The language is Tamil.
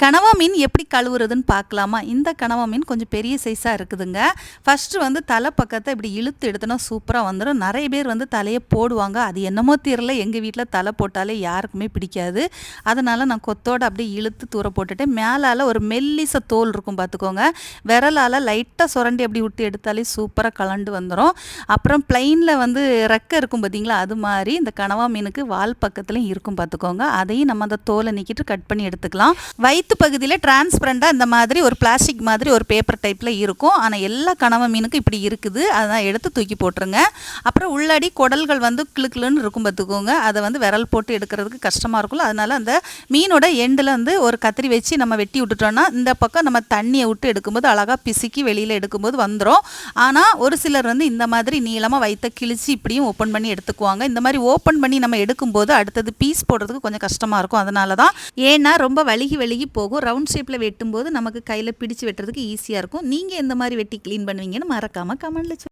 கனவா மீன் எப்படி கழுவுறதுன்னு பார்க்கலாமா? இந்த கனவா மீன் கொஞ்சம் பெரிய சைஸாக இருக்குதுங்க. ஃபஸ்ட்டு வந்து தலை பக்கத்தை இப்படி இழுத்து எடுத்தோன்னா சூப்பராக வந்துடும். நிறைய பேர் வந்து தலையை போடுவாங்க. அது என்னமோ தெரியல, எங்கள் வீட்டில் தலை போட்டாலே யாருக்குமே பிடிக்காது. அதனால் நான் கொத்தோடு அப்படியே இழுத்து தூர போட்டுட்டு மேலால் ஒரு மெல்லிச தோல் இருக்கும் பார்த்துக்கோங்க. விரலால் லைட்டாக சுரண்டி அப்படி விட்டு எடுத்தாலே சூப்பராக கலண்டு வந்துடும். அப்புறம் பிளைனில் வந்து ரெக்கை இருக்கும் பார்த்தீங்களா, அது மாதிரி இந்த கனவா மீனுக்கு வால் பக்கத்துலையும் இருக்கும் பார்த்துக்கோங்க. அதையும் நம்ம அந்த தோலை நீக்கிட்டு கட் பண்ணி எடுத்துக்கலாம். வயிற்று பகுதியில் டிரான்ஸ்பரண்டாக இந்த மாதிரி ஒரு பிளாஸ்டிக் மாதிரி ஒரு பேப்பர் டைப்பில் இருக்கும். ஆனால் எல்லா கனவா மீனுக்கும் இப்படி இருக்குது. அதான் எடுத்து தூக்கி போட்டுருங்க. அப்புறம் உள்ளாடி குடல்கள் வந்து கிளுக்கிளுன்னு இருக்கும் பார்த்துக்கோங்க. அதை வந்து விரல் போட்டு எடுக்கிறதுக்கு கஷ்டமாக இருக்கும்ல, அதனால் அந்த மீனோட எண்டில் வந்து ஒரு கத்திரி வச்சு நம்ம வெட்டி விட்டுட்டோன்னா இந்த பக்கம் நம்ம தண்ணியை விட்டு எடுக்கும்போது அழகாக பிசுக்கி வெளியில் எடுக்கும்போது வந்துடும். ஆனால் ஒரு சிலர் வந்து இந்த மாதிரி நீளமாக வயிற்ற கிழிச்சு இப்படியும் ஓப்பன் பண்ணி எடுத்துக்குவாங்க. இந்த மாதிரி ஓப்பன் பண்ணி நம்ம எடுக்கும்போது அடுத்தது பீஸ் போடுறதுக்கு கொஞ்சம் கஷ்டமாக இருக்கும். அதனால தான், ஏன்னா ரொம்ப வழுகி போகும். ரவுண்ட் ஷேப்பில் வெட்டும்போது நமக்கு கையில் பிடிச்சு வெட்டுறதுக்கு ஈஸியாக இருக்கும். நீங்கள் எந்த மாதிரி வெட்டி க்ளீன் பண்ணுவீங்கன்னு மறக்காமல் கமெண்ட்ல